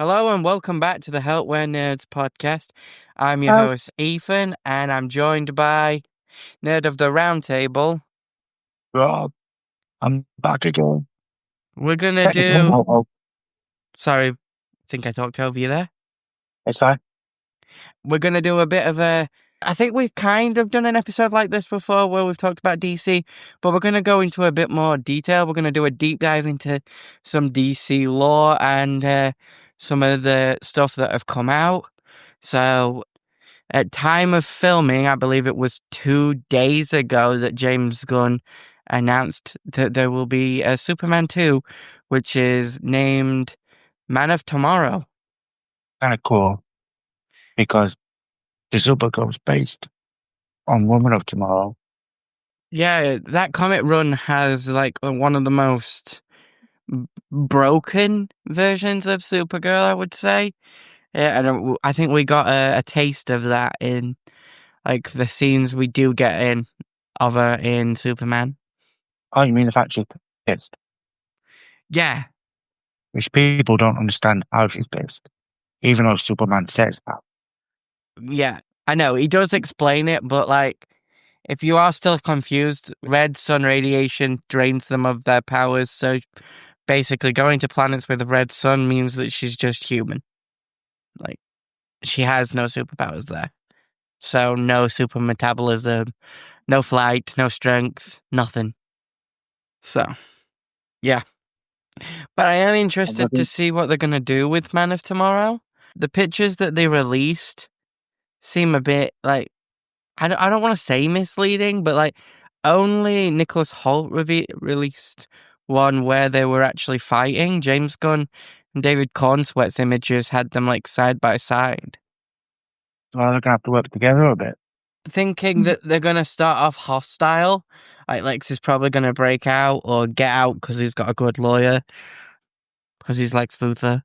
Hello and welcome back to the Help Where Nerds podcast. I'm your Oh, host, Ethan, and I'm joined by Nerd of the Roundtable. Rob, I'm back again. We're gonna Technically, do. no, Sorry, I think I talked over you there. it's fine. We're gonna do a bit of a. I think we've kind of done an episode like this before where we've talked about DC, but we're gonna go into a bit more detail. We're gonna do a deep dive into some DC lore and some of the stuff that have come out. So, at time of filming, I believe it was 2 days ago that James Gunn announced that there will be a Superman 2, which is named Man of Tomorrow. Kind of cool because the Supergirl is based on Woman of Tomorrow. Yeah, that comic run has like one of the most broken versions of Supergirl, I would say. Yeah, and I think we got a taste of that in like the scenes we do get in of her in Superman. Oh, you mean the fact she's pissed, Yeah, which people don't understand how she's pissed, even though Superman says that. yeah, I know he does explain it, but like, if you are still confused, red sun radiation drains them of their powers. So basically, going to planets with a red sun means that she's just human. Like, she has no superpowers there. So no super metabolism, no flight, no strength, nothing. So yeah, but I am interested to see what they're gonna do with Man of Tomorrow. The pictures that they released seem a bit like I don't want to say misleading, but like only Nicholas Hoult released one where they were actually fighting. James Gunn and David Cornsweat's images had them like side by side. Well, they're gonna have to work together a bit. Thinking that they're gonna start off hostile, like Lex is probably gonna break out or get out because he's got a good lawyer, because he's Lex Luthor,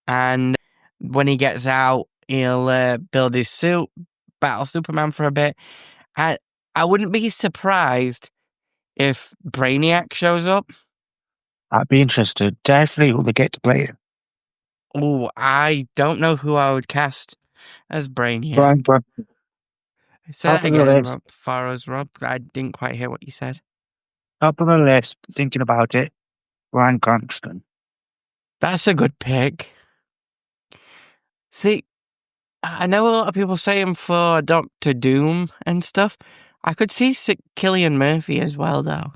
and when he gets out, he'll build his suit, battle Superman for a bit. I I wouldn't be surprised if Brainiac shows up. I'd be interested. Definitely who they get to play it. Oh, I don't know who I would cast as Brainiac. Brian, Brian, Say top that of the again, list. Rob. Farrow's Rob. I didn't quite hear what you said. Top of the list. Thinking about it, Brian Cranston. That's a good pick. See, I know a lot of people say him for Doctor Doom and stuff. I could see Cillian Murphy as well, though.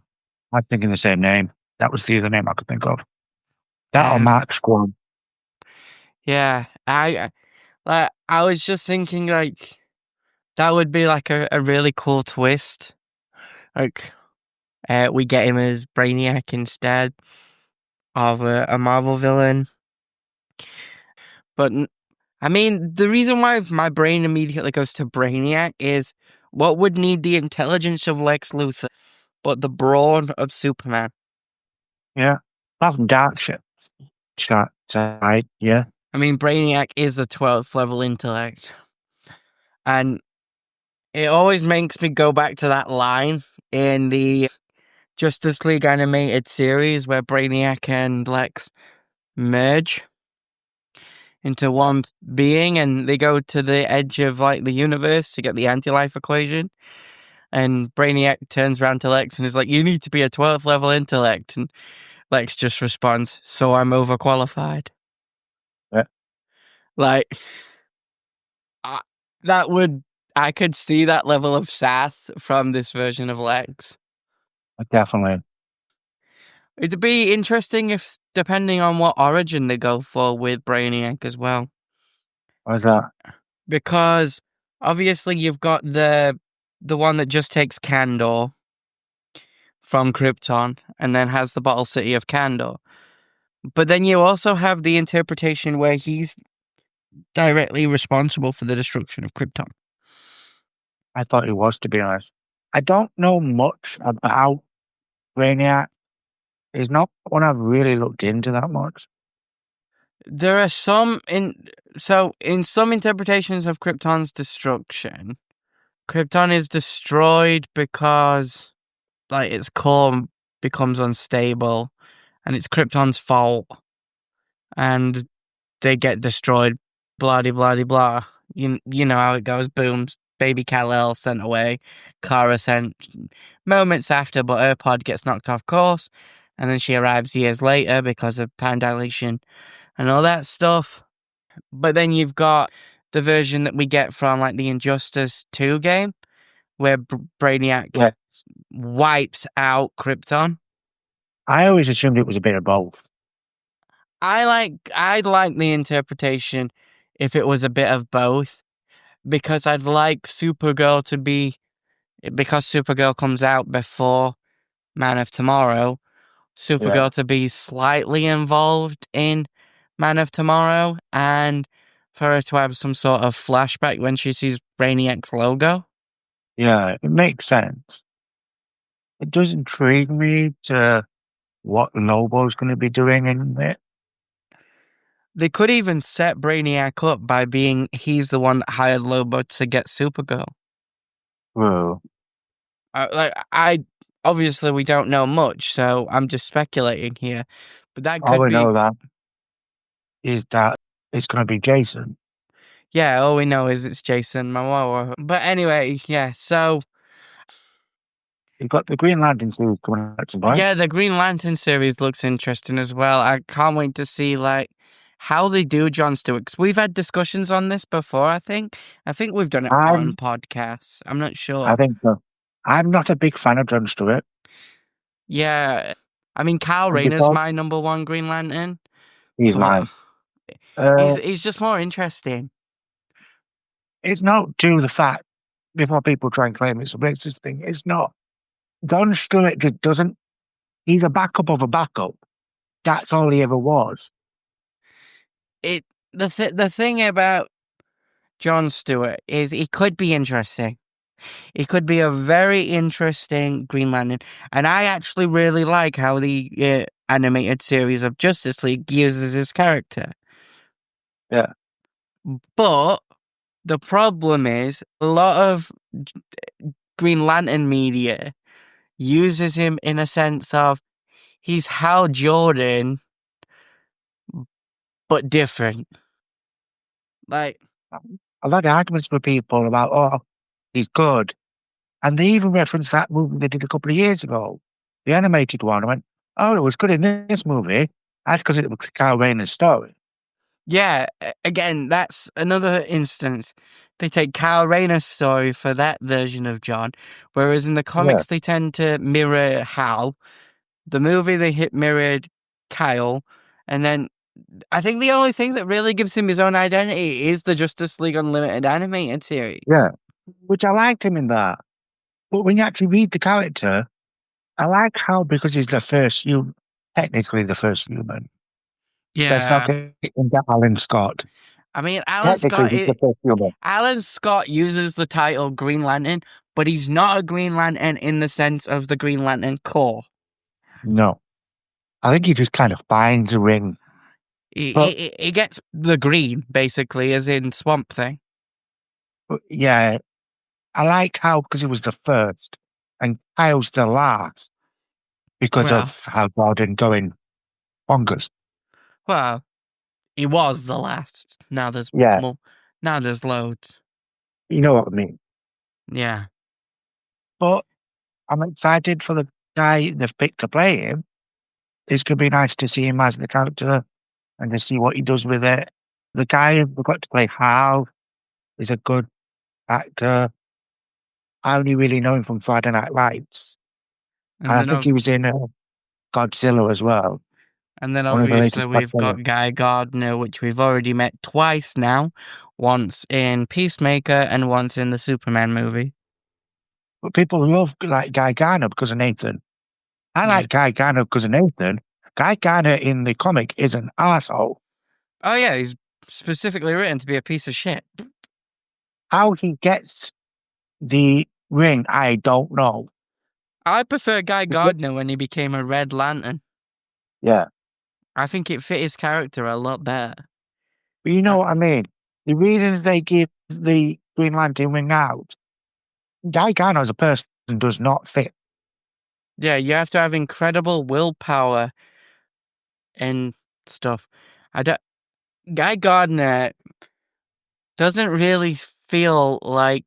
I'm thinking the same name. That was the other name I could think of. That or Um, Mark Squad. yeah, I was just thinking like that would be like a really cool twist. Like, we get him as Brainiac instead of a Marvel villain. But I mean, the reason why my brain immediately goes to Brainiac is what would need the intelligence of Lex Luthor, but the brawn of Superman. Yeah. Apart from Dark Ship. Chat side, yeah. I mean, Brainiac is a 12th level intellect. And it always makes me go back to that line in the Justice League animated series where Brainiac and Lex merge into one being and they go to the edge of like the universe to get the anti-life equation. And Brainiac turns around to Lex and is like, "You need to be a 12th level intellect." And Lex just responds, "So I'm overqualified." Yeah. Like, I, that would, I could see that level of sass from this version of Lex. Definitely. It'd be interesting if, depending on what origin they go for with Brainiac as well. What's that? Because obviously you've got the one that just takes Kandor from Krypton and then has the bottle city of Kandor. But then you also have the interpretation where he's directly responsible for the destruction of Krypton. I thought it was, to be honest. I don't know much about Brainiac. It's not one I've really looked into that much. There are some in some interpretations of Krypton's destruction, Krypton is destroyed because like its core becomes unstable and it's Krypton's fault. And they get destroyed, blah de blah de blah. You know how it goes. Boom, baby Kal-El sent away, Kara sent moments after, but her pod gets knocked off course, and then she arrives years later because of time dilation and all that stuff. But then you've got the version that we get from like the Injustice 2 game, where Brainiac Yeah. wipes out Krypton. I always assumed it was a bit of both. I'd like the interpretation if it was a bit of both, because I'd like Supergirl to be, because Supergirl comes out before Man of Tomorrow, Supergirl to be slightly involved in Man of Tomorrow, and for her to have some sort of flashback when she sees Brainiac's logo. Yeah, it makes sense. It does intrigue me to what Lobo's going to be doing in it. They could even set Brainiac up by being he's the one that hired Lobo to get Supergirl. Whoa. Obviously we don't know much, so I'm just speculating here. But that could All we be. know that is that it's going to be Jason. Yeah, all we know is it's Jason Momoa. But anyway, yeah, so. You've got the Green Lantern series coming out tonight. Yeah, the Green Lantern series looks interesting as well. I can't wait to see, like, how they do Jon Stewart. 'Cause we've had discussions on this before, I think. I think we've done it on podcasts. I'm not sure. I think so. I'm not a big fan of Jon Stewart. Yeah. I mean, Kyle Rayner's my number one Green Lantern. He's mine. He's just more interesting. It's not due to the fact, before people try and claim it's a racist thing, it's not. Jon Stewart just doesn't. He's a backup of a backup. That's all he ever was. The thing about Jon Stewart is he could be interesting. He could be a very interesting Green Lantern, and I actually really like how the animated series of Justice League uses his character. Yeah. But the problem is a lot of Green Lantern media uses him in a sense of he's Hal Jordan, but different. Like, I've had arguments with people about, oh, he's good. And they even referenced that movie they did a couple of years ago, the animated one. I went, oh, it was good in this movie. That's because it was Kyle Rayner's story. Yeah, again, that's another instance. They take Kyle Rayner's story for that version of John, whereas in the comics they tend to mirror Hal. The movie they mirrored Kyle, and then I think the only thing that really gives him his own identity is the Justice League Unlimited animated series. Yeah, which I liked him in that. But when you actually read the character, I like how, because he's the first human, technically the first human. Yeah. Let's not get into Alan Scott. I mean, Alan Scott uses the title Green Lantern, but he's not a Green Lantern in the sense of the Green Lantern Corps. No. I think he just kind of finds a ring. He gets the green, basically, as in Swamp Thing. Yeah. I like how, because he was the first, and Kyle's the last, because of how Jordan going bonkers. Well, he was the last. Now there's more. Now there's loads. You know what I mean? Yeah. But I'm excited for the guy they've picked to play him. It's going to be nice to see him as the character and to see what he does with it. The guy we've got to play Hal is a good actor. I only really know him from Friday Night Lights. And I think he was in Godzilla as well. And then obviously we've got Guy Gardner, which we've already met twice now. Once in Peacemaker and once in the Superman movie. But people love like Guy Gardner because of Nathan. I like Guy Gardner because of Nathan. Guy Gardner in the comic is an arsehole. Oh yeah, he's specifically written to be a piece of shit. How he gets the ring, I don't know. I prefer Guy Gardner when he became a Red Lantern. Yeah. I think it fit his character a lot better. But you know what I mean? The reasons they give the Green Lantern ring out, Guy Gardner as a person does not fit. Yeah, you have to have incredible willpower and stuff. Guy Gardner doesn't really feel like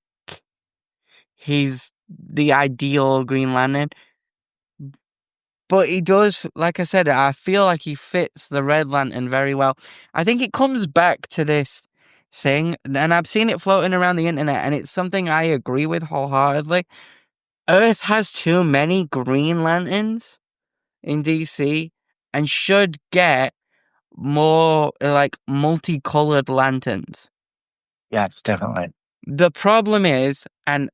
he's the ideal Green Lantern. But he does, like I said, I feel like he fits the Red Lantern very well. I think it comes back to this thing, and I've seen it floating around the internet, and it's something I agree with wholeheartedly. Earth has too many Green Lanterns in DC and should get more like multicolored lanterns. Yes, definitely. The problem is, and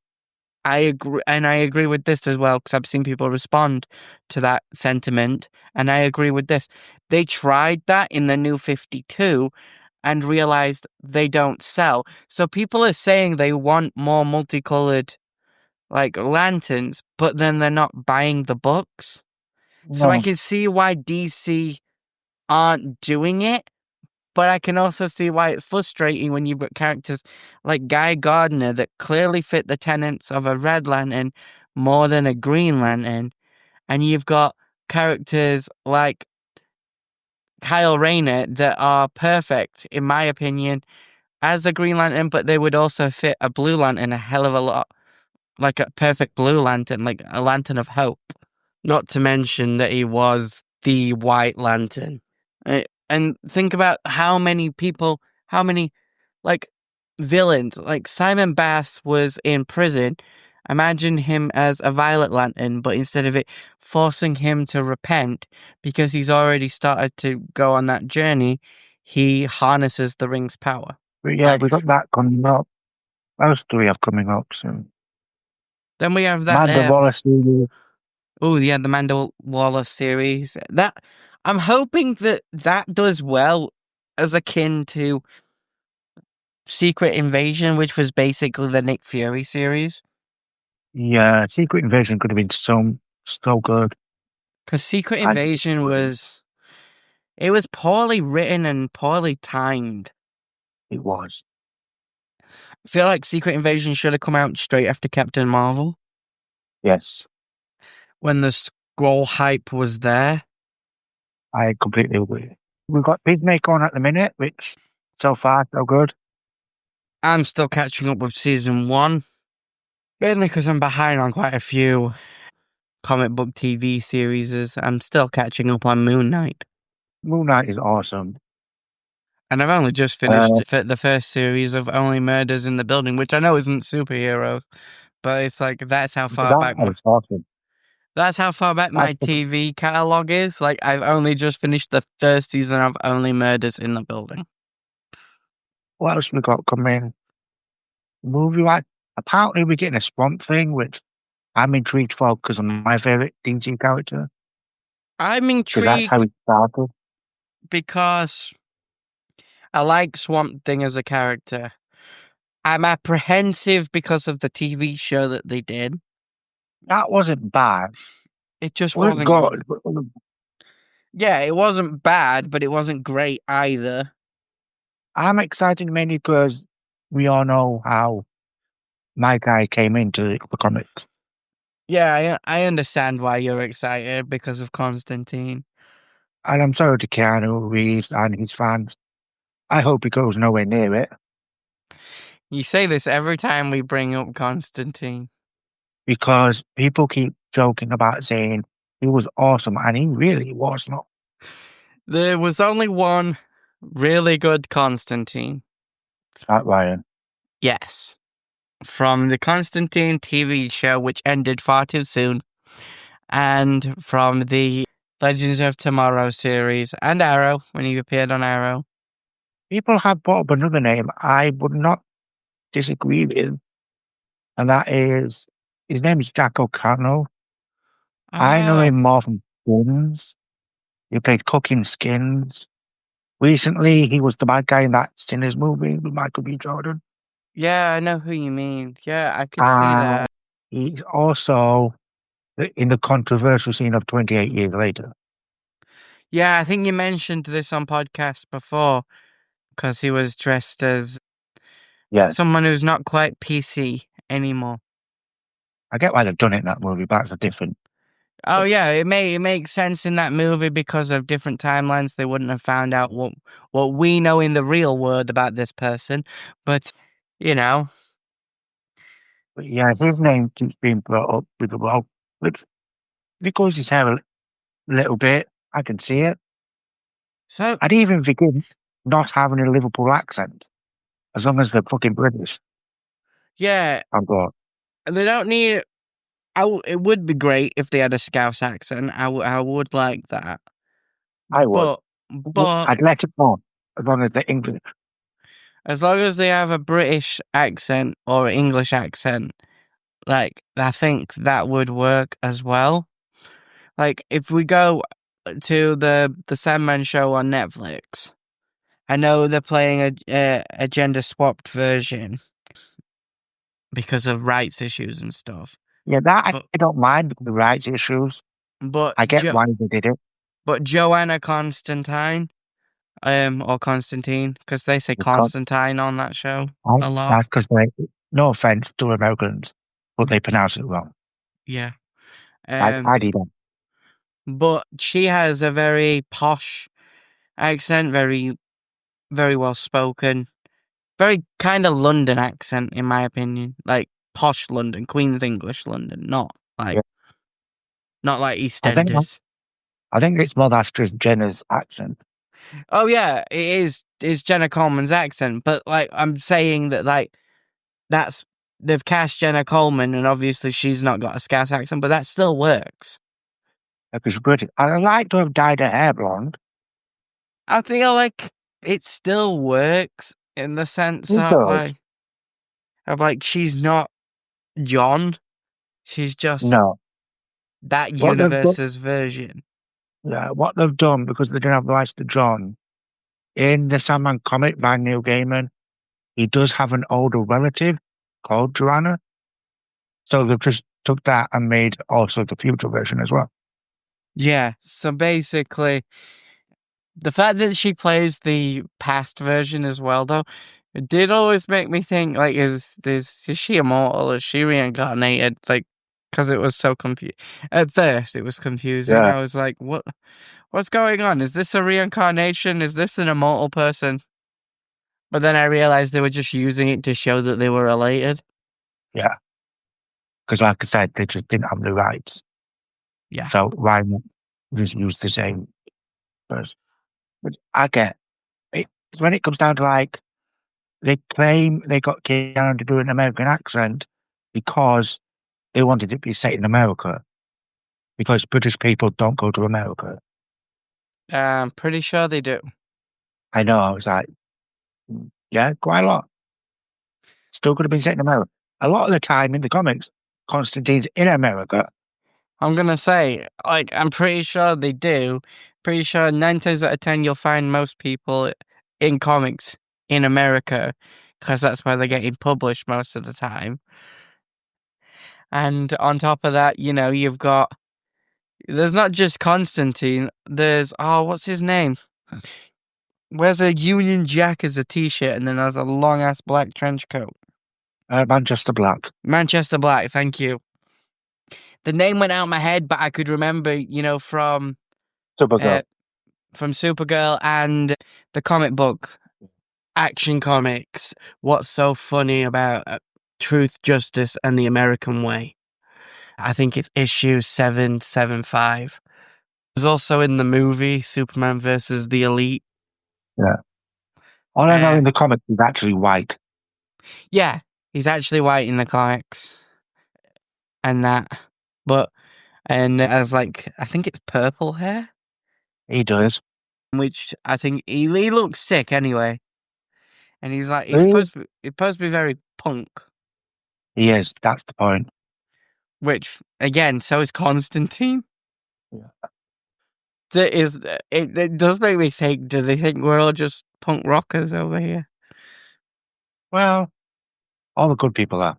I agree with this as well because I've seen people respond to that sentiment, and I agree with this. They tried that in the New 52 and realized they don't sell. So people are saying they want more multicolored like lanterns, but then they're not buying the books. So I No, can see why DC aren't doing it, but I can also see why it's frustrating when you've got characters like Guy Gardner that clearly fit the tenets of a Red Lantern more than a Green Lantern. And you've got characters like Kyle Rayner that are perfect, in my opinion, as a Green Lantern, but they would also fit a Blue Lantern a hell of a lot. Like a perfect Blue Lantern, like a Lantern of Hope. Not to mention that he was the White Lantern. And think about how many people, how many, like, villains. Like, Simon Bass was in prison. Imagine him as a Violet Lantern, but instead of it forcing him to repent because he's already started to go on that journey, he harnesses the ring's power. but yeah, Like, we got that coming up. What else do we have coming up soon? then we have that. Amanda Wallace series. Oh, yeah, the Mandel Wallace series. That I'm hoping that that does well as akin to Secret Invasion, which was basically the Nick Fury series. Yeah, Secret Invasion could have been so good. Because Secret And Invasion was it was poorly written and poorly timed. it was. I feel like Secret Invasion should have come out straight after Captain Marvel Yes, when the scroll hype was there. I completely agree. We've got Peacemaker on at the minute, which so far so good. I'm still catching up with season 1, mainly because I'm behind on quite a few comic book TV series. I'm still catching up on Moon Knight. Moon Knight is awesome. And I've only just finished the first series of Only Murders in the Building, which I know isn't superheroes, but it's like that's how far back That is awesome. that's how far back my TV catalog is. Like I've only just finished the first season of Only Murders in the Building. What else we got coming? Movie wise, apparently we're getting a Swamp Thing, which I'm intrigued for because of my favorite DC character. I'm Because that's how intrigued it started. because I like Swamp Thing as a character. I'm apprehensive because of the TV show that they did. That wasn't bad. It just It wasn't wasn't. good. But Yeah, it wasn't bad, but it wasn't great either. I'm excited mainly because we all know how my guy came into the comics. Yeah, I understand why you're excited because of Constantine. And I'm sorry to Keanu Reeves and his fans. I hope he goes nowhere near it You say this every time we bring up Constantine. because people keep joking about saying he was awesome and he really was not. There was only one really good Constantine. That Ryan. Yes. From the Constantine TV show, which ended far too soon, and from the Legends of Tomorrow series, and Arrow, when he appeared on Arrow. People have brought up another name I would not disagree with, and that is his name is Jack O'Connell. I know Oh, him more from Skins. He played Cooking Skins. Recently, he was the bad guy in that Sinners movie with Michael B. Jordan. yeah, I know who you mean. Yeah, I could see And that. he's also in the controversial scene of 28 Years Later. Yeah, I think you mentioned this on podcast before, because he was dressed as Yeah, someone who's not quite PC anymore. I get why they've done it in that movie, but it's a different. Oh yeah, it makes sense in that movie because of different timelines. They wouldn't have found out what we know in the real world about this person, but you know. But yeah, his name keeps being brought up with the well, but because his hair a little bit, I can see it. So I'd even forgive not having a Liverpool accent, as long as they're fucking British. yeah, I'm going, they don't need. It would be great if they had a Scouse accent. I would like that, I would. but but I'd let it go, as long as they're English. as long as they have a British accent or English accent, like I think that would work as well. Like if we go to the Sandman show on Netflix, I know they're playing a gender swapped version because of rights issues and stuff. Yeah, that But I don't mind the rights issues. but I get why they did it. Joanna Constantine, or Constantine, because they say Because Constantine on that show a lot. that's because they, no offense to Americans, but they pronounce it wrong. Yeah. I did that. But she has a very posh accent, very very well spoken, very kind of London accent in my opinion, like posh London, Queen's English London, Yeah. not like I think EastEnders. I think it's more after Jenna's accent. Oh yeah, it is. It's Jenna Coleman's accent, but like I'm saying that like that's they've cast Jenna Coleman, and obviously she's not got a Scouse accent, but that still works. Because British. I'd like to have dyed her hair blonde. I feel like it still works in the sense It does. of like she's not John, she's just No. that What they've done, universe's version. yeah, what they've done because they didn't have the rights to John in the Sandman comic by Neil Gaiman, he does have an older relative called Joanna. So they've just took that and made also the future version as well. Yeah, so basically, the fact that she plays the past version as well, though, it did always make me think, like, is she immortal? Is she reincarnated? Like, because it was so confusing. At first, it was confusing. Yeah, I was like, what's going on? Is this a reincarnation? Is this an immortal person? But then I realized they were just using it to show that they were related. yeah. Because like I said, they just didn't have the rights. Yeah. So why not just use the same person? But I get it. When it comes down to like, they claim they got Keanu to do an American accent because they wanted it to be set in America. Because British people don't go to America. I'm pretty sure they do. I know, I was like, yeah, quite a lot. Still could have been set in America. A lot of the time in the comics, Constantine's in America. I'm gonna say, like, I'm pretty sure they do. Pretty sure 9 times out of 10 you'll find most people in comics in America because that's where they're getting published most of the time. And on top of that, there's not just Constantine. There's what's his name? Wears a Union Jack as a t-shirt and then has a long ass black trench coat. Manchester Black. Manchester Black, thank you. The name went out of my head, but I could remember, Supergirl. uh, from Supergirl and the comic book Action Comics. What's so funny about Truth, Justice, and the American Way? I think it's issue 775. It was also in the movie Superman versus the Elite. Yeah. All I know Uh, in the comics is actually white. yeah, he's actually white in the comics and that, but and as like I think it's purple hair, He does. which I think he looks sick anyway. And he's like Really? he's supposed to be very punk. He is. That's the point. Which again, so is Constantine. Yeah. It does make me think, do they think we're all just punk rockers over here? Well, all the good people are.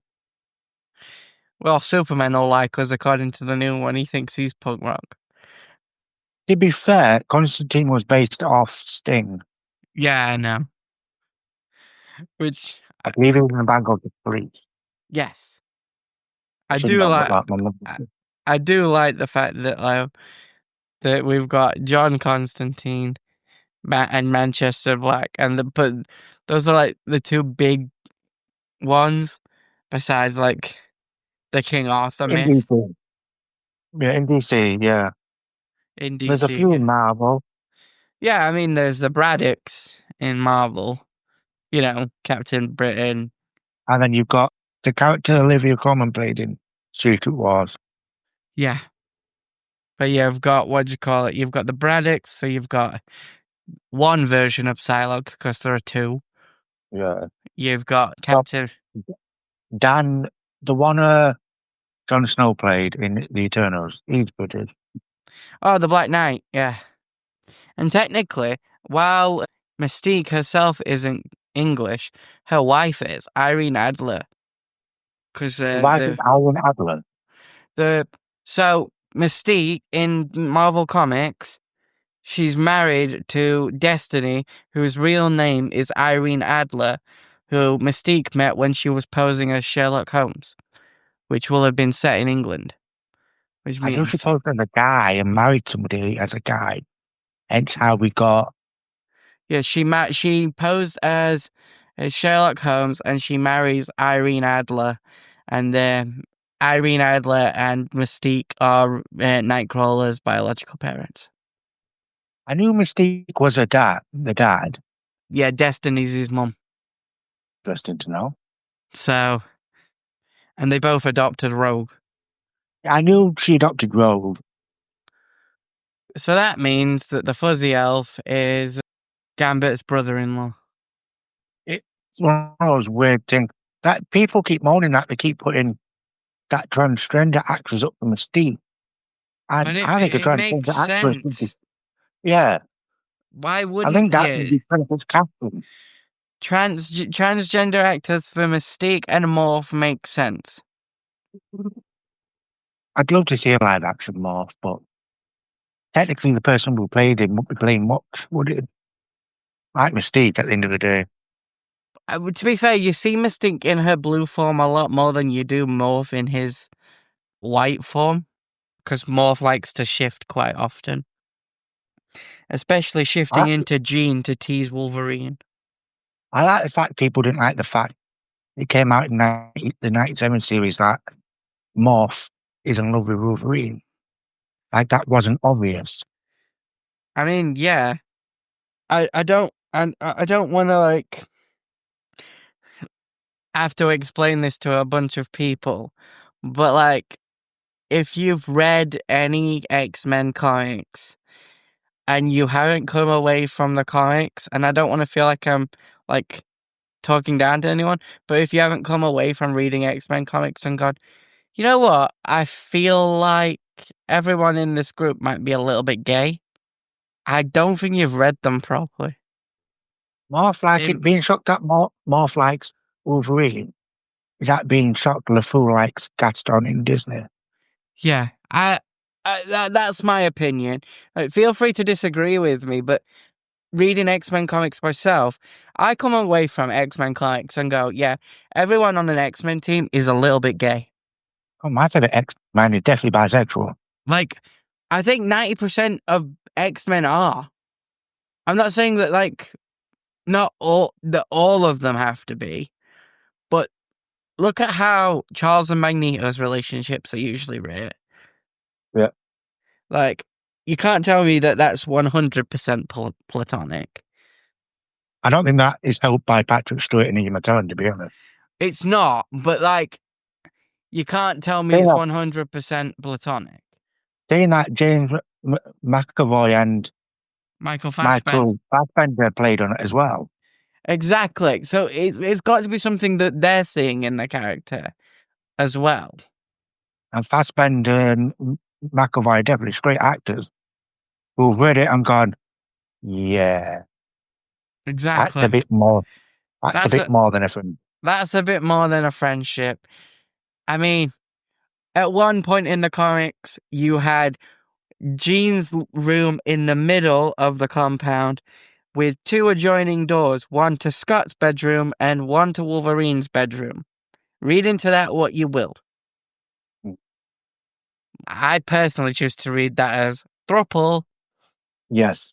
Well, Superman will like us according to the new one. He thinks he's punk rock. To be fair, Constantine was based off Sting. Yeah, I know. Which, I believe he was in the band called the Police. yes. I Should do know like about my mum. I do like the fact that we've got John Constantine and Manchester Black, but those are like the two big ones besides like the King Arthur In myth DC. Yeah, in DC, yeah. in There's a DC. few Yeah, in Marvel, yeah. I mean, there's the Braddocks in Marvel. You know, Captain Britain. and then you've got the character Olivia Colman played in Secret Wars. Yeah, but you've got what do you call it? You've got the Braddocks, so you've got one version of Psylocke because there are two. Yeah. You've got Got Captain. Dan, the one Jon Snow played in The Eternals. He's British. Oh, the Black Knight. Yeah, and technically, while Mystique herself isn't English, her wife is Irene Adler. Because Why is Alan Adler? so Mystique in Marvel Comics, she's married to Destiny, whose real name is Irene Adler, who Mystique met when she was posing as Sherlock Holmes, which will have been set in England. Which I know she means, posed as a guy and married somebody as a guy. Hence how we got. yeah, she posed as Sherlock Holmes, and she marries Irene Adler, and Irene Adler and Mystique are Nightcrawler's biological parents. I knew Mystique was the dad. Yeah, Destiny's his mum. Interesting to know. So, and they both adopted Rogue. I knew she adopted Rogue. So that means that the fuzzy elf is Gambit's brother-in-law. It's one of those weird things that people keep moaning that they keep putting that transgender actress up for Mystique. But And I think a it makes transgender actress would be, sense. yeah, Why I think wouldn't that would you? be perfect casting. Transgender actors for Mystique and Morph make sense. I'd love to see a live action morph, but technically the person who played him would be playing Mox, would it? Like Mystique at the end of the day. To be fair, you see Mystique in her blue form a lot more than you do Morph in his white form, because Morph likes to shift quite often. Especially shifting I, into Jean to tease Wolverine. I like the fact people didn't like the fact it came out in the 97 series that Morph is in love with Wolverine. Like that wasn't obvious. I mean, yeah, I don't want to like have to explain this to a bunch of people, but like if you've read any X-Men comics and you haven't come away from the comics, and I don't want to feel like I'm like talking down to anyone, but if you haven't come away from reading X-Men comics and gone, you know what, I feel like everyone in this group might be a little bit gay, I don't think you've read them properly. Morph like It, it being shocked at Morph likes Wolverine. Is that being shocked LeFou likes Gaston in Disney? yeah, that's my opinion. Like, feel free to disagree with me, but reading X-Men comics myself, I come away from X-Men comics and go, yeah, everyone on an X-Men team is a little bit gay. Oh, my favorite X-Man is definitely bisexual. Like, I think 90% of X-Men are. I'm not saying that, like, not all of them have to be, but look at how Charles and Magneto's relationships are usually rare. Yeah. Like, you can't tell me that that's 100% platonic. I don't think that is helped by Patrick Stewart and Ian McKellen, to be honest. It's not, but, like, you can't tell me Saying it's that, 100% platonic. saying that James McAvoy and Michael Fassbender. Michael Fassbender played on it as well. Exactly. So it's got to be something that they're seeing in the character as well. And Fassbender and McAvoy are definitely straight actors who've read it and gone, yeah, that's a Exactly. bit more. That's a That's bit more than a friend. that's a bit more than a friendship. I mean, at one point in the comics, you had Jean's room in the middle of the compound with two adjoining doors, one to Scott's bedroom and one to Wolverine's bedroom. Read into that what you will. I personally choose to read that as thruple, Yes.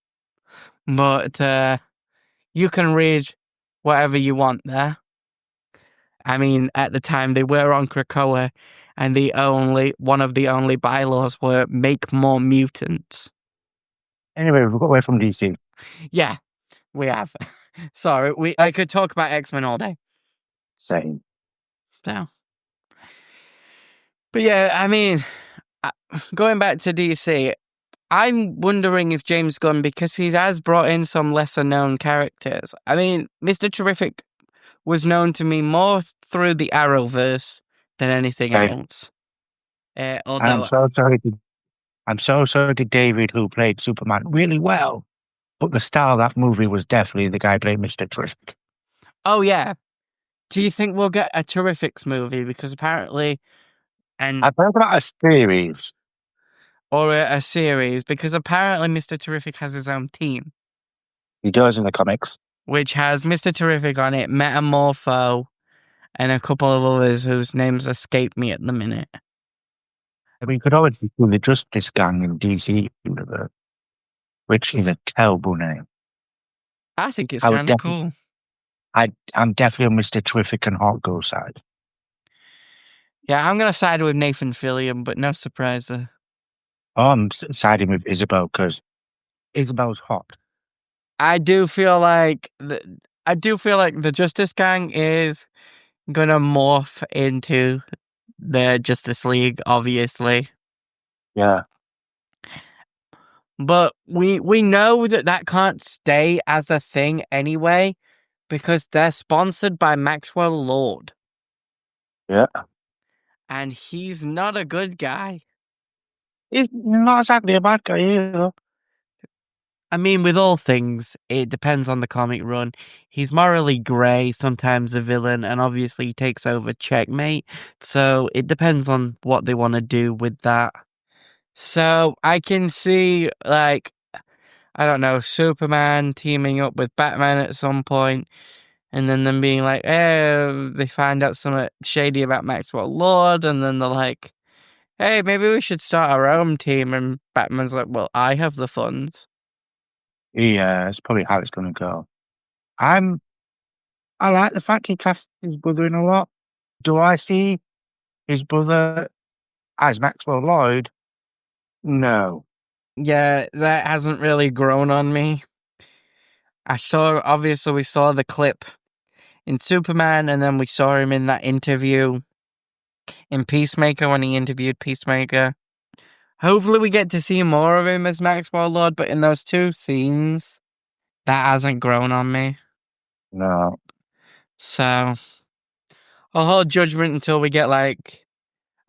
but you can read whatever you want there. I mean, at the time they were on Krakoa, and one of the only bylaws were make more mutants. Anyway, we've got away from DC. Yeah, we have. Sorry, I could talk about X-Men all day. Same. So, but yeah, I mean, going back to DC, I'm wondering if James Gunn, because he has brought in some lesser known characters. I mean, Mr. Terrific was known to me more through the Arrowverse than anything Okay. else. I'm so sorry to David, who played Superman really well. But the star of that movie was definitely the guy playing Mr. Terrific. Oh yeah. Do you think we'll get a Terrifics movie? Because apparently, I've heard about a series. or a series, because apparently Mr. Terrific has his own team, He does in the comics. which has Mr. Terrific on it, Metamorpho, and a couple of others whose names escape me at the minute. I mean, you could always do the Justice Gang in DC universe, which is a terrible name. I think it's I would kind of cool. I'm definitely on Mr. Terrific and Hawkgirl side. Yeah, I'm going to side with Nathan Fillion, but no surprise there. Oh, I'm siding with Isabel because Isabel's hot. I do feel like the Justice Gang is going to morph into the Justice League, obviously. Yeah. But we know that can't stay as a thing anyway, because they're sponsored by Maxwell Lord. Yeah. And he's not a good guy. He's not exactly a bad guy either. I mean, with all things, it depends on the comic run. He's morally grey, sometimes a villain, and obviously he takes over Checkmate. So it depends on what they want to do with that. So I can see, like, I don't know, Superman teaming up with Batman at some point, and then them being like, eh, they find out something shady about Maxwell Lord, and then they're like, hey, maybe we should start our own team, and Batman's like, well, I have the funds. Yeah, it's probably how it's going to go. I like the fact he cast his brother in a lot. Do I see his brother as Maxwell Lloyd? No. Yeah, that hasn't really grown on me. Obviously we saw the clip in Superman, and then we saw him in that interview in Peacemaker when he interviewed Peacemaker. Hopefully we get to see more of him as Maxwell Lord, but in those two scenes, that hasn't grown on me. No. So, I'll hold judgment until we get, like,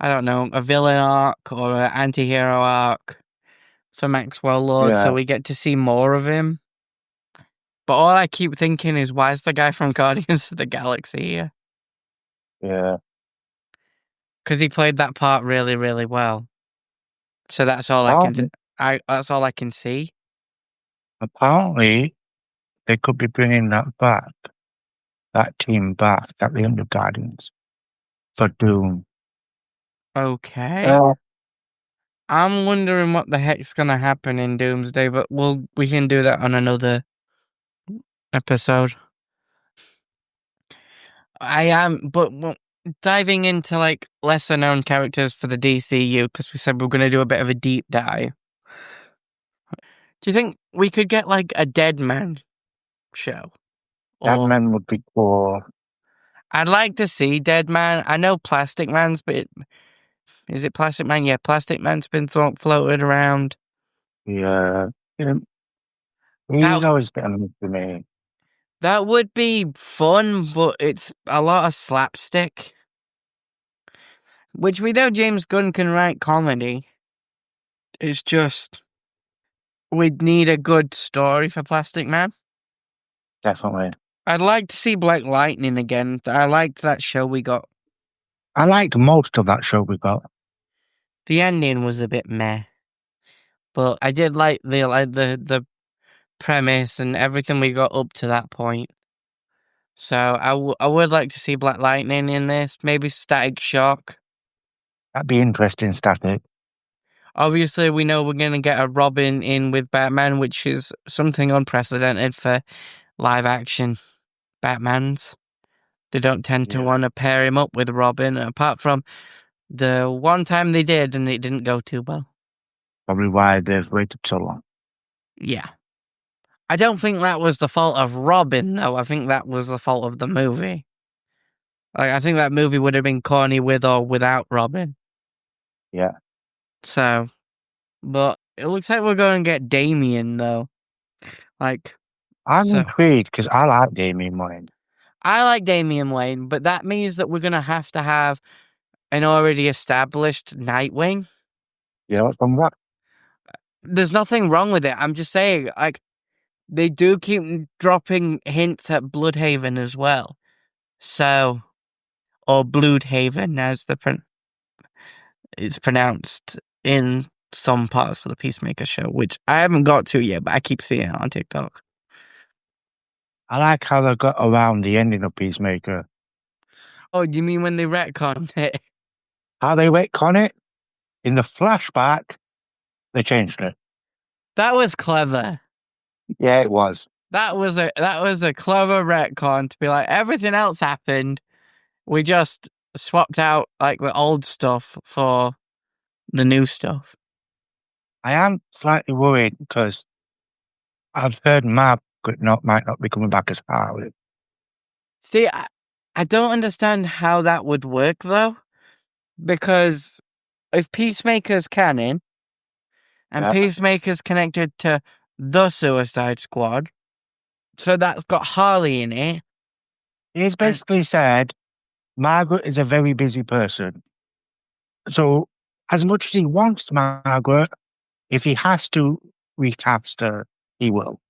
I don't know, a villain arc or an anti-hero arc for Maxwell Lord, so we get to see more of him. But all I keep thinking is, why is the guy from Guardians of the Galaxy here? Yeah. Because he played that part really, really well. So that's all that's all I can see. Apparently, they could be bringing that team back at the Under Guardians for Doom. Okay. I'm wondering what the heck's gonna happen in Doomsday, but we can do that on another episode. But diving into, like, lesser known characters for the DCU, because we said we're gonna do a bit of a deep dive. Do you think we could get, like, a Deadman show? Deadman would be cool. I'd like to see Deadman. I know Plastic Man's, but is it Plastic Man? Yeah, Plastic Man's been floated around. Yeah. He's always been on for me. That would be fun, but it's a lot of slapstick. Which we know James Gunn can write comedy. It's just, we'd need a good story for Plastic Man. Definitely. I'd like to see Black Lightning again. I liked that show we got. I liked most of that show we got. The ending was a bit meh, but I did like the premise and everything we got up to that point. So I would like to see Black Lightning in this. Maybe Static Shock. That'd be interesting, Static. Obviously, we know we're going to get a Robin in with Batman, which is something unprecedented for live action Batmans. They don't tend to want to pair him up with Robin, apart from the one time they did, and it didn't go too well. Probably why they've waited so long. Yeah. I don't think that was the fault of Robin, though. I think that was the fault of the movie. Like, I think that movie would have been corny with or without Robin. Yeah. So, but it looks like we're going to get Damian, though. Like, I'm intrigued because I like Damian Wayne. I like Damian Wayne, but that means that we're going to have an already established Nightwing. You know what's wrong with that? There's nothing wrong with it. I'm just saying, like, they do keep dropping hints at Bloodhaven as well. So, or Bloodhaven, as it's pronounced in some parts of the Peacemaker show, which I haven't got to yet, but I keep seeing it on TikTok. I like how they got around the ending of Peacemaker. Oh, do you mean when they retconned it? How they retcon it? In the flashback, they changed it. That was clever. Yeah, it was. That was a clever retcon to be like, everything else happened. We just swapped out like the old stuff for the new stuff. I am slightly worried because I've heard Mark might not be coming back as Harley. See, I don't understand how that would work though, because if Peacemaker's canon and Peacemaker's connected to the Suicide Squad, so that's got Harley in it. He's basically said Margaret is a very busy person. So, as much as he wants Margaret, if he has to recast her, he will.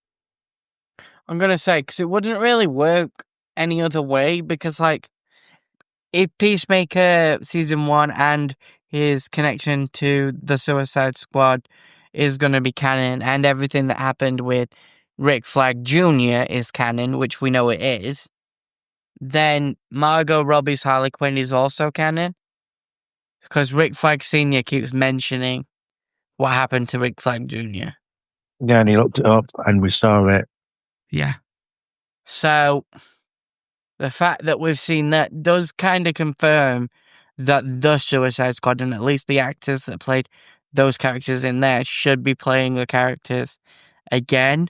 I'm going to say, because it wouldn't really work any other way, because, like, if Peacemaker Season 1 and his connection to the Suicide Squad is going to be canon, and everything that happened with Rick Flag Jr. is canon, which we know it is, then Margot Robbie's Harley Quinn is also canon. Because Rick Flag Sr. keeps mentioning what happened to Rick Flag Jr. Yeah, and he looked it up and we saw it. Yeah. So, the fact that we've seen that does kind of confirm that the Suicide Squad, and at least the actors that played those characters in there, should be playing the characters again,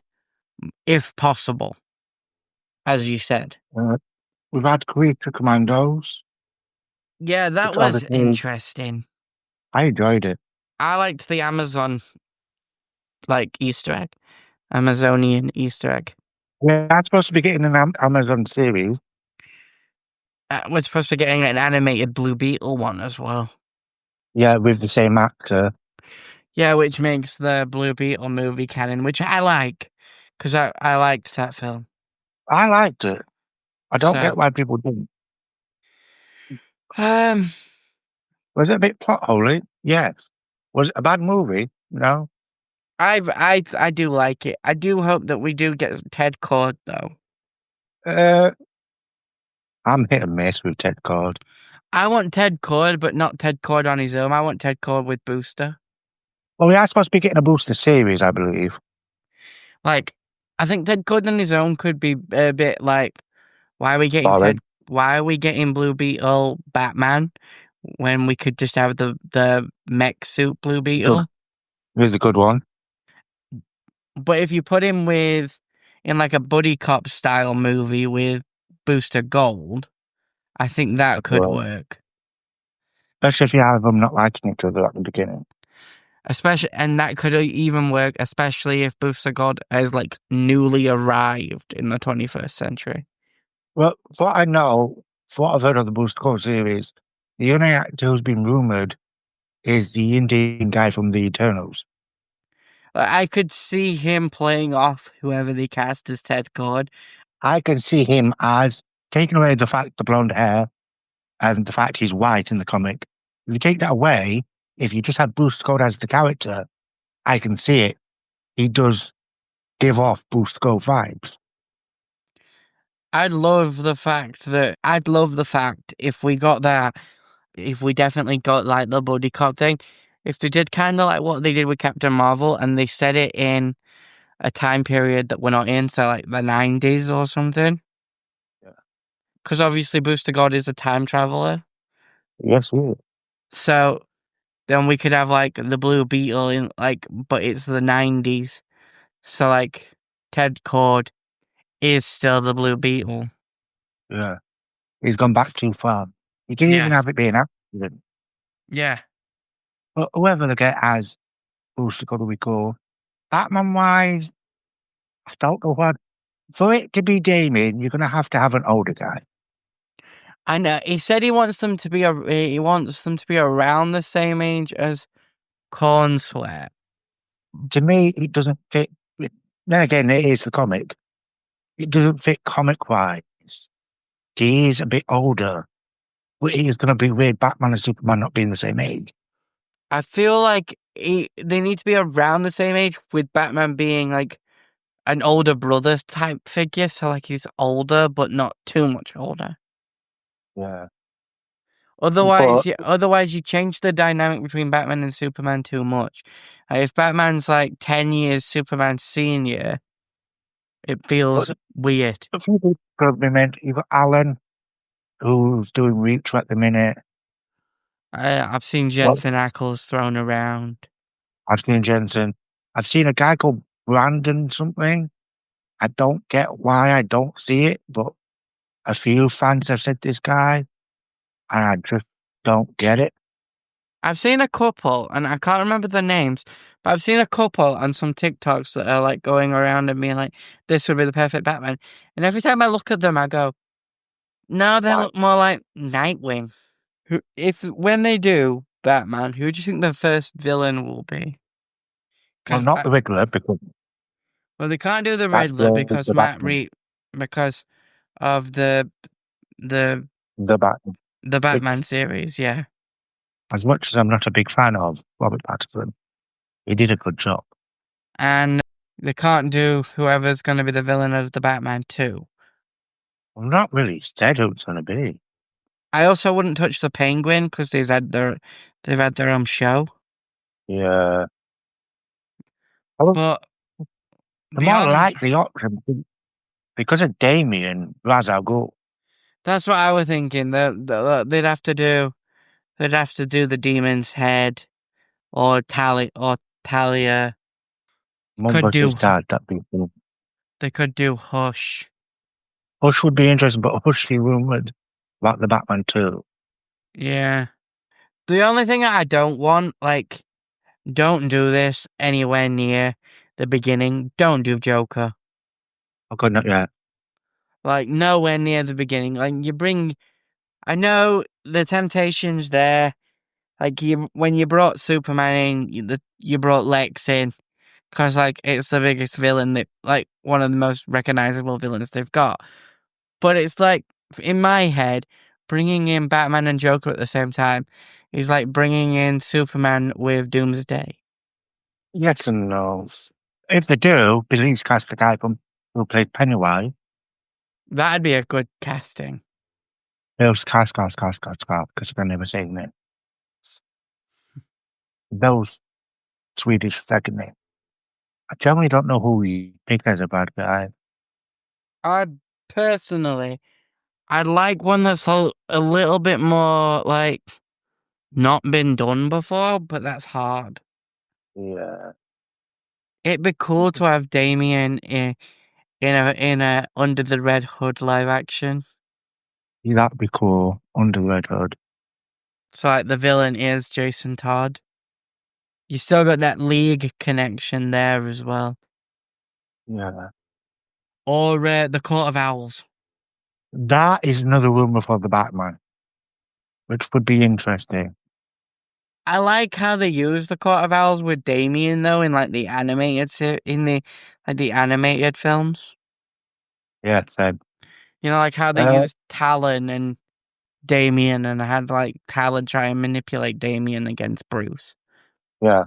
if possible, as you said. We've had Creature Commandos. Yeah, that was interesting. I enjoyed it. I liked the Amazon, Easter egg. Amazonian Easter egg. Yeah, I'm supposed to be getting an Amazon series. We're supposed to be getting an animated Blue Beetle one as well. Yeah, with the same actor. Yeah, which makes the Blue Beetle movie canon, which I like, because I liked that film. I liked it. I don't get why people didn't. Was it a bit plot holy? Yes. Was it a bad movie? No. I do like it. I do hope that we do get Ted Kord though. I'm hit and miss with Ted Kord. I want Ted Kord, but not Ted Kord on his own. I want Ted Kord with Booster. Well, we are supposed to be getting a Booster series, I believe. I think Ted Kord on his own could be a bit like, why are we getting Blue Beetle Batman when we could just have the mech suit Blue Beetle? Here's a good one. But if you put him in a buddy cop style movie with Booster Gold, I think that could work. Especially if you have them not liking each other at the beginning. And that could even work, especially if Booster Gold is newly arrived in the 21st century. Well, for what I know, for what I've heard of the Booster Gold series, the only actor who's been rumored is the Indian guy from the Eternals. I could see him playing off whoever they cast as Ted Kord. I can see him as taking away the blonde hair and the fact he's white in the comic. If you take that away, if you just had Booster Gold as the character, I can see it. He does give off Booster Gold vibes. I'd love the fact if we got that, if we definitely got the buddy cop thing, if they did kind of like what they did with Captain Marvel and they set it in a time period that we're not in, so like the 90s or something. Yeah. Because obviously Booster God is a time traveler. Yes, we. So then we could have like the Blue Beetle in like, but it's the 90s. So like Ted Kord is still the Blue Beetle. Yeah. He's gone back too far. You can even Yeah. have it be an accident. Yeah. But whoever they get as Booster Gold we call, Batman wise, I don't know what. For it to be Damien, you're gonna have to have an older guy. I know. He said he wants them to be around the same age as Cornswear. To me, it doesn't fit. Then again, it is the comic. It doesn't fit comic wise. He is a bit older. But it is gonna be weird Batman and Superman not being the same age. I feel like they need to be around the same age, with Batman being like an older brother type figure. So like he's older, but not too much older. Yeah. Otherwise, But otherwise you change the dynamic between Batman and Superman too much. If Batman's like 10 years Superman senior, it feels but weird. a few people could be meant. You've got Alan, who's doing Reach at the minute. I've seen Well, Jensen Ackles thrown around. I've seen Jensen. I've seen a guy called Brandon something. I don't get why I don't see it, but a few fans have said this guy, and I just don't get it. I've seen a couple, and I can't remember the names, but I've seen a couple on some TikToks that are like going around and being like, this would be the perfect Batman. And every time I look at them, I go, no, they Why? look more like Nightwing. When they do Batman, who do you think the first villain will be? Well, Because not the regular, because well, they can't do the that's Riddler because the Batman. because of the The Batman. the Batman It's series, yeah. as much as I'm not a big fan of Robert Pattinson, he did a good job. And they can't do whoever's going to be the villain of the Batman 2. I'm not really said who it's going to be. I also wouldn't touch the Penguin because they've had their own show. Yeah. Well, But the more beyond, likely option, because of Damien, Ra's al Ghul. that's what I was thinking. They'd have to do the Demon's Head or Talia. Mum Could do versus Dad, that'd be cool. they could do Hush. Hush would be interesting, but Hush he rumoured about the Batman too. Yeah. The only thing I don't want, like, don't do this anywhere near the beginning. Don't do Joker. Okay, not yet. Like, nowhere near the beginning. Like, I know the temptation's there. Like, when you brought Superman in, you brought Lex in. Because, like, it's the biggest villain like, one of the most recognizable villains they've got. But it's like, in my head, bringing in Batman and Joker at the same time is like bringing in Superman with Doomsday. Yes and no. If they do, please cast the guy from who played Pennywise. That'd be a good casting. Those cast, because they're never saying it. Those Swedish second name. I generally don't know who we pick as a bad guy. Personally, I'd like one that's a little bit more, like, not been done before, but that's hard. Yeah. It'd be cool to have Damien in a Under the Red Hood live action. Yeah, that'd be cool. Under Red Hood. So like the villain is Jason Todd. You still got that League connection there as well. Yeah. Or the Court of Owls. That is another rumour for the Batman, which would be interesting. I like how they use the Court of Owls with Damien though in like the animated films. Yeah, said. You know, like how they used Talon and Damien, and I had like Talon try and manipulate Damien against Bruce. Yeah.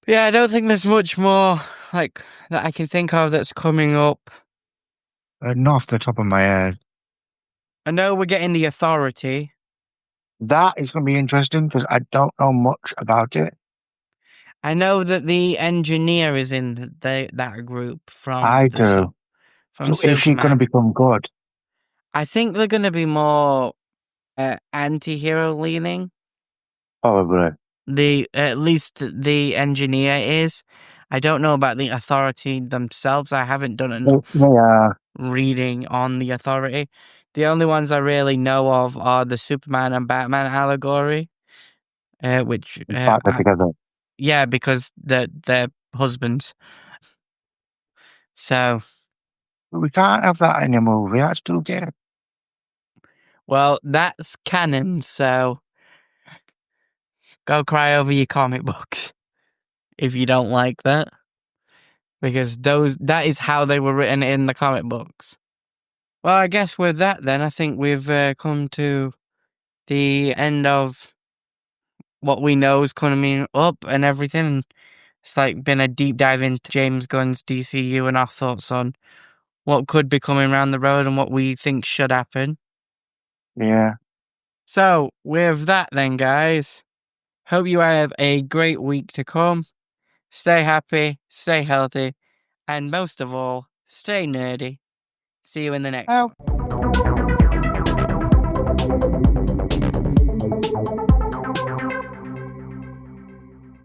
But yeah, I don't think there's much more like that I can think of that's coming up. Not off the top of my head. I know we're getting the Authority. That is going to be interesting because I don't know much about it. I know that the engineer is in that group I do. from So is she going to Superman. become good? I think they're going to be more anti-hero leaning. Probably. At least the engineer is. I don't know about the Authority themselves. I haven't done enough Yeah. reading on the Authority. The only ones I really know of are the Superman and Batman allegory, which Partner together. yeah, because they're husbands. So, But we can't have that in a movie. That's too gay. well, that's canon. So, go cry over your comic books if you don't like that, because that is how they were written in the comic books. Well, I guess with that, then I think we've come to the end of what we know is coming up and everything. It's like been a deep dive into James Gunn's DCU and our thoughts on what could be coming around the road and what we think should happen. Yeah. So, with that then, guys, hope you have a great week to come. Stay happy, stay healthy, and most of all, stay nerdy. See you in the next one.